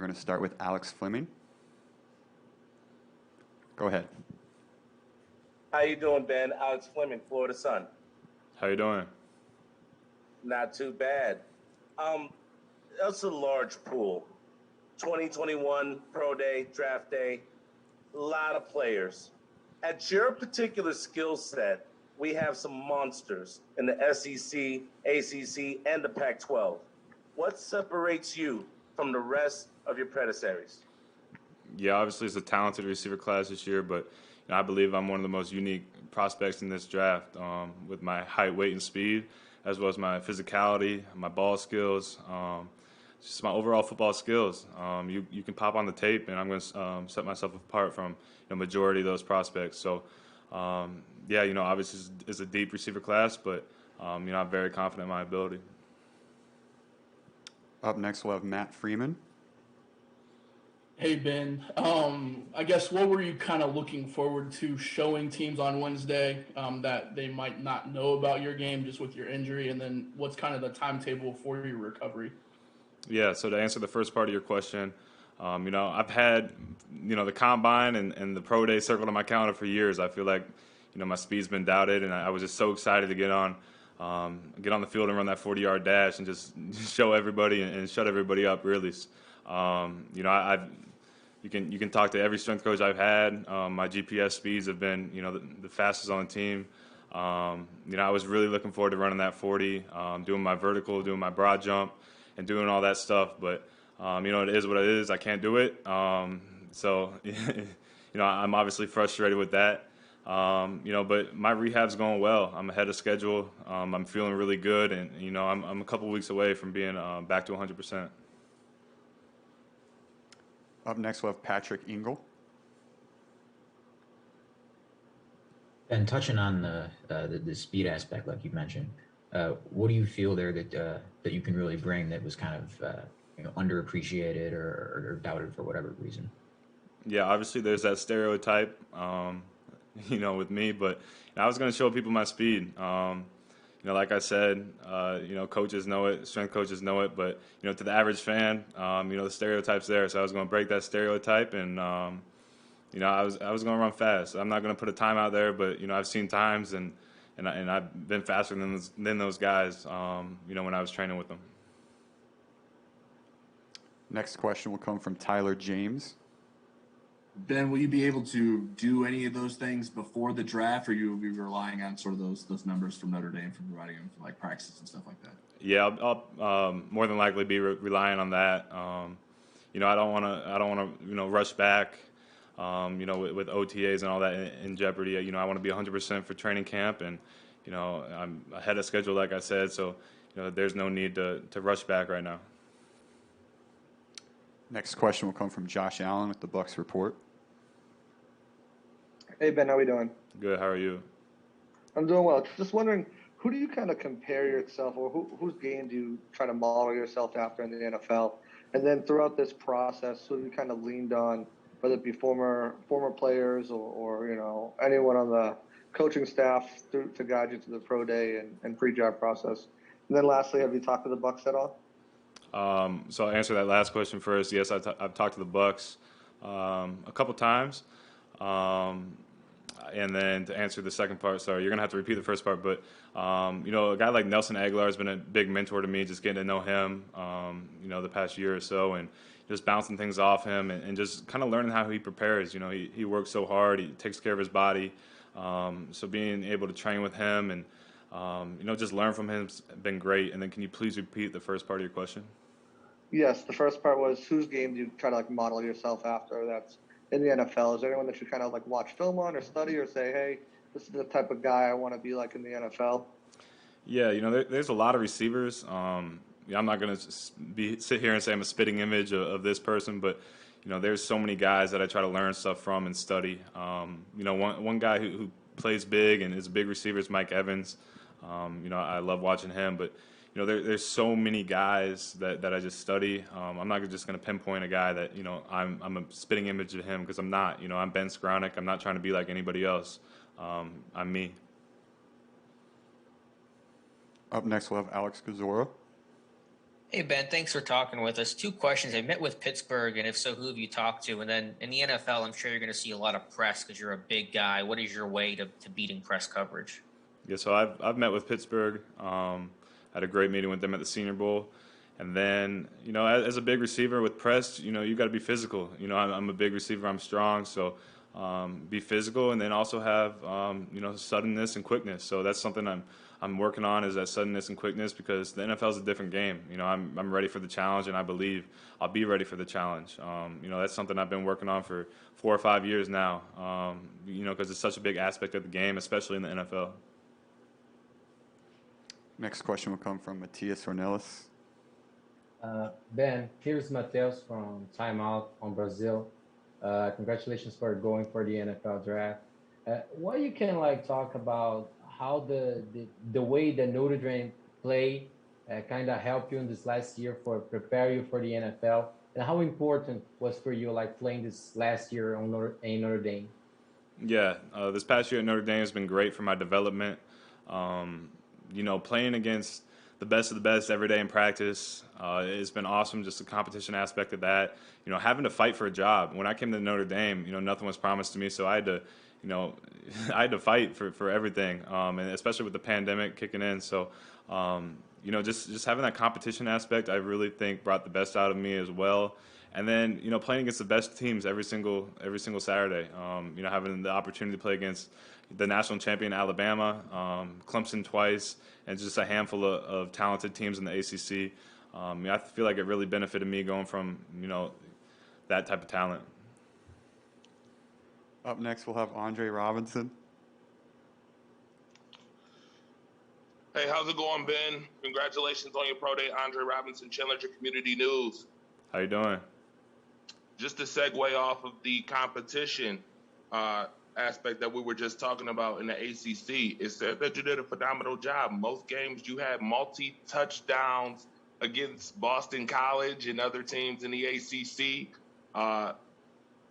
We're going to start with Alex Fleming. Go ahead. How you doing, Ben? Alex Fleming, Florida Sun. How you doing? Not too bad. That's a large pool. 2021 Pro Day, Draft Day, a lot of players. At your particular skill set, we have some monsters in the SEC, ACC, and the Pac-12. What separates you from the rest of your predecessors? Yeah, obviously it's a talented receiver class this year, but I believe I'm one of the most unique prospects in this draft with my height, weight, and speed, as well as my physicality, my ball skills, just my overall football skills. You can pop on the tape, and I'm going to set myself apart from the majority of those prospects. So, yeah, obviously it's a deep receiver class, but, I'm very confident in my ability. Up next, we'll have Matt Freeman. Hey, Ben. I guess what were you kind of looking forward to showing teams on Wednesday that they might not know about your game just with your injury? And then what's kind of the timetable for your recovery? Yeah, so to answer the first part of your question, I've had, the combine and the pro day circled on my calendar for years. I feel like, my speed's been doubted, and I was just so excited to get on the field and run that 40-yard dash and just show everybody and shut everybody up, really. You can talk to every strength coach I've had. My GPS speeds have been, the fastest on the team. I was really looking forward to running that 40, doing my vertical, doing my broad jump, and doing all that stuff. But, it is what it is. I can't do it. So, I'm obviously frustrated with that. But my rehab's going well. I'm ahead of schedule. I'm feeling really good, and I'm a couple weeks away from being back to 100%. Up next, we'll have Patrick Engel. And touching on the speed aspect, like you mentioned, what do you feel there that you can really bring that was kind of underappreciated or doubted for whatever reason? Yeah, obviously there's that stereotype, with me, but I was going to show people my speed. Like I said, coaches know it, strength coaches know it, but, to the average fan, the stereotype's there. So I was going to break that stereotype, and, I was going to run fast. I'm not going to put a time out there, but, I've seen times, and I've been faster than those guys, when I was training with them. Next question will come from Tyler James. Ben, will you be able to do any of those things before the draft, or you will be relying on sort of those numbers from Notre Dame for providing them for like practices and stuff like that? Yeah, I'll more than likely be relying on that. I don't want to rush back. With OTAs and all that in jeopardy. I want to be 100% for training camp, and I'm ahead of schedule, like I said. So there's no need to rush back right now. Next question will come from Josh Allen with the Bucks Report. Hey, Ben, how we doing? Good, how are you? I'm doing well. Just wondering, who do you kind of compare yourself, or whose game do you try to model yourself after in the NFL? And then throughout this process, who have you kind of leaned on, whether it be former players or anyone on the coaching staff to guide you to the pro day and pre-draft process? And then lastly, have you talked to the Bucks at all? So I'll answer that last question first. Yes, I've talked to the Bucks a couple times. And then to answer the second part, sorry, you're going to have to repeat the first part. But, a guy like Nelson Aguilar has been a big mentor to me, just getting to know him, the past year or so, and just bouncing things off him and just kind of learning how he prepares. He works so hard. He takes care of his body. So being able to train with him and, just learn from him has been great. And then can you please repeat the first part of your question? Yes, the first part was, whose game do you try to model yourself after that's in the NFL? Is there anyone that you kind of watch film on or study or say, hey, this is the type of guy I want to be like in the NFL? Yeah, there's a lot of receivers. I'm not going to sit here and say I'm a spitting image of this person, but, there's so many guys that I try to learn stuff from and study. One guy who plays big and is a big receiver is Mike Evans. I love watching him, but there's so many guys that I just study. I'm not just going to pinpoint a guy that I'm a spitting image of him, because I'm not. I'm Ben Skowronek. I'm not trying to be like anybody else. I'm me. Up next, we'll have Alex Kozora. Hey, Ben, thanks for talking with us. Two questions. I met with Pittsburgh, and if so, who have you talked to? And then in the NFL, I'm sure you're going to see a lot of press because you're a big guy. What is your way to beating press coverage? Yeah, so I've met with Pittsburgh. Had a great meeting with them at the Senior Bowl, and then as a big receiver with press, you got to be physical. I'm a big receiver. I'm strong, so be physical, and then also have suddenness and quickness. So that's something I'm working on, is that suddenness and quickness, because the NFL is a different game. I'm ready for the challenge, and I believe I'll be ready for the challenge. That's something I've been working on for 4 or 5 years now. Because it's such a big aspect of the game, especially in the NFL. Next question will come from Matias Ornelas. Ben, here's Matheus from Timeout on Brazil. Congratulations for going for the NFL draft. What you can talk about how the way the Notre Dame play kind of helped you in this last year for prepare you for the NFL, and how important was for you playing this last year in Notre Dame? Yeah, this past year at Notre Dame has been great for my development. Playing against the best of the best every day in practice, it's been awesome, just the competition aspect of that. Having to fight for a job. When I came to Notre Dame, nothing was promised to me, so I had to, I had to fight for everything, and especially with the pandemic kicking in. So, just having that competition aspect, I really think brought the best out of me as well. And then, playing against the best teams every single Saturday. Having the opportunity to play against the national champion Alabama, Clemson twice, and just a handful of talented teams in the ACC. I feel like it really benefited me going from, that type of talent. Up next, we'll have Andre Robinson. Hey, how's it going, Ben? Congratulations on your pro day, Andre Robinson, Challenger Community News. How you doing? Just to segue off of the competition aspect that we were just talking about in the ACC, it said that you did a phenomenal job. Most games you had multi-touchdowns against Boston College and other teams in the ACC.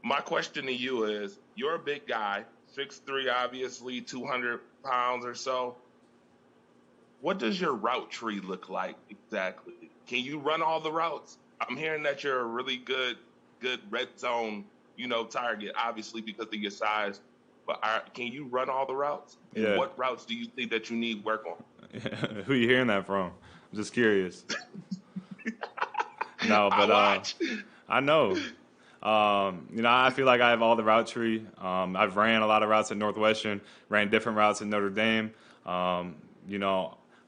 My question to you is, you're a big guy, 6'3", obviously, 200 pounds or so. What does your route tree look like exactly? Can you run all the routes? I'm hearing that you're a really good red zone, target, obviously because of your size. But can you run all the routes? And Yeah. what routes do you think that you need work on? Who are you hearing that from? I'm just curious. No, but I know. I feel like I have all the route tree. I've ran a lot of routes at Northwestern, ran different routes at Notre Dame.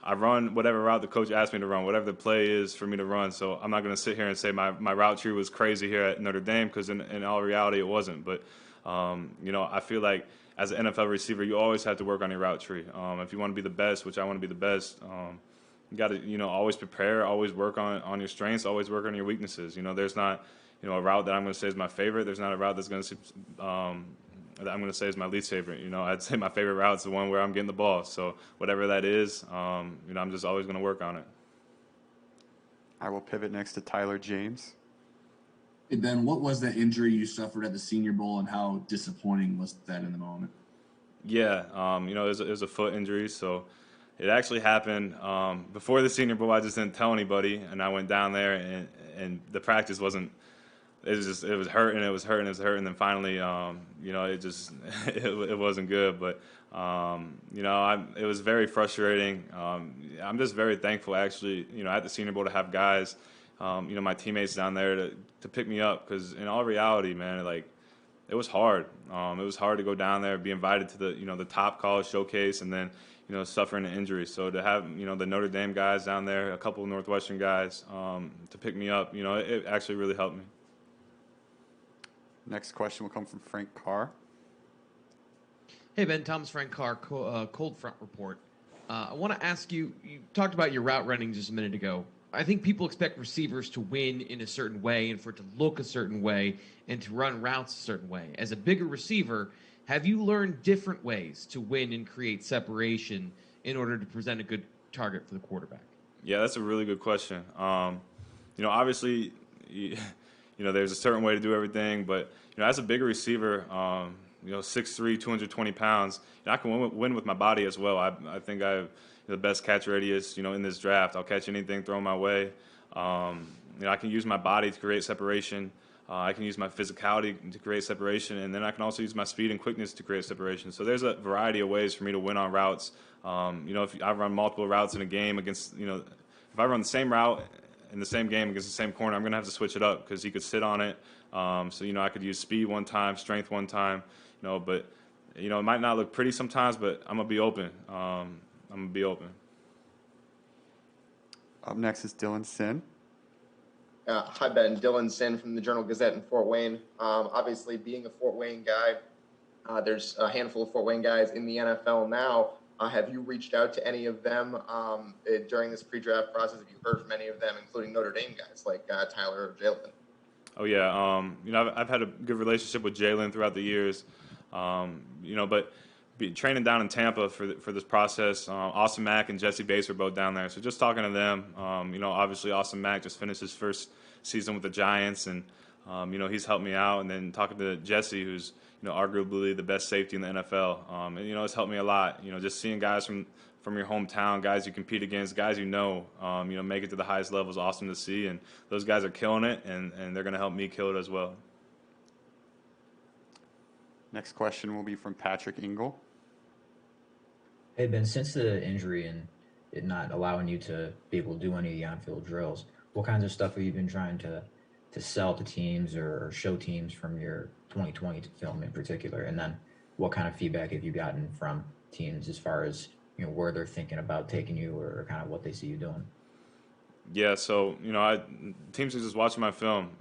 I run whatever route the coach asked me to run, whatever the play is for me to run. So I'm not going to sit here and say my route tree was crazy here at Notre Dame, because in all reality it wasn't. But, I feel like as an NFL receiver, you always have to work on your route tree. If you want to be the best, which I want to be the best, you got to, always prepare, always work on your strengths, always work on your weaknesses. There's not, a route that I'm going to say is my favorite. There's not a route that's going to that I'm going to say is my least favorite. I'd say my favorite route is the one where I'm getting the ball. So whatever that is, I'm just always going to work on it. I will pivot next to Tyler James. Hey, Ben, what was that injury you suffered at the Senior Bowl, and how disappointing was that in the moment? Yeah, it was a foot injury, so it actually happened before the Senior Bowl. I just didn't tell anybody, and I went down there, and the practice wasn't. It was hurting. And finally, it wasn't good. But it was very frustrating. I'm just very thankful, actually, at the Senior Bowl to have guys, my teammates down there to pick me up, because in all reality, man, it was hard. It was hard to go down there, be invited to the top college showcase, and then suffering an injury. So to have the Notre Dame guys down there, a couple of Northwestern guys to pick me up, it actually really helped me. Next question will come from Frank Carr. Hey, Ben, Thomas Frank Carr, Cold Front Report. I want to ask you, you talked about your route running just a minute ago. I think people expect receivers to win in a certain way and for it to look a certain way and to run routes a certain way. As a bigger receiver, have you learned different ways to win and create separation in order to present a good target for the quarterback? Yeah, that's a really good question. Obviously, there's a certain way to do everything, but as a bigger receiver, 6'3", 220 pounds, I can win with my body as well. I think I have the best catch radius, in this draft. I'll catch anything thrown my way. I can use my body to create separation. I can use my physicality to create separation, and then I can also use my speed and quickness to create separation. So there's a variety of ways for me to win on routes. If I run multiple routes in a game against, if I run the same route in the same game against the same corner, I'm going to have to switch it up because he could sit on it. I could use speed one time, strength one time, but, it might not look pretty sometimes, but I'm going to be open. I'm going to be open. Up next is Dylan Sin. Hi, Ben. Dylan Sin from the Journal-Gazette in Fort Wayne. Obviously, being a Fort Wayne guy, there's a handful of Fort Wayne guys in the NFL now. Have you reached out to any of them during this pre-draft process? Have you heard from any of them, including Notre Dame guys like Tyler or Jalen? Oh, yeah. I've had a good relationship with Jalen throughout the years, but training down in Tampa for this process, Austin Mack and Jesse Bates were both down there. So just talking to them, obviously Austin Mack just finished his first season with the Giants, and, he's helped me out. And then talking to Jesse, who's, arguably the best safety in the NFL, it's helped me a lot. Just seeing guys from your hometown, guys you compete against, guys make it to the highest level is awesome to see. And those guys are killing it, and they're going to help me kill it as well. Next question will be from Patrick Engel. Hey, Ben, since the injury and it not allowing you to be able to do any of the on-field drills, what kinds of stuff have you been trying to sell to teams or show teams from your 2020 film in particular? And then what kind of feedback have you gotten from teams as far as, where they're thinking about taking you or kind of what they see you doing? Yeah, so, teams are just watching my film.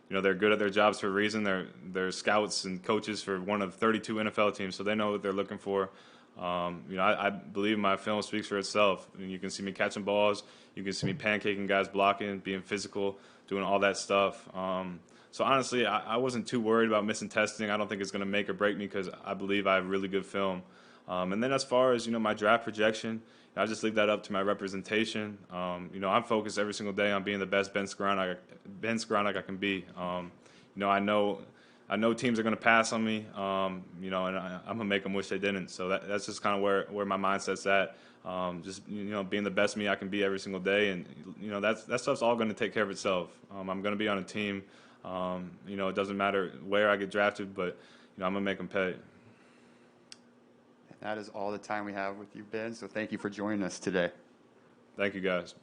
They're good at their jobs for a reason. They're scouts and coaches for one of 32 NFL teams, so they know what they're looking for. I believe my film speaks for itself. You can see me catching balls. You can see me pancaking guys, blocking, being physical, doing all that stuff. So honestly, I wasn't too worried about missing testing. I don't think it's going to make or break me because I believe I have really good film. And then as far as, my draft projection, I just leave that up to my representation. I'm focused every single day on being the best Ben Skowronek I can be. I know teams are going to pass on me, and I'm going to make them wish they didn't. So that's just kind of where my mindset's at. Being the best me I can be every single day. And, that stuff's all going to take care of itself. I'm going to be on a team. It doesn't matter where I get drafted, but, I'm going to make them pay. That is all the time we have with you, Ben. So thank you for joining us today. Thank you, guys.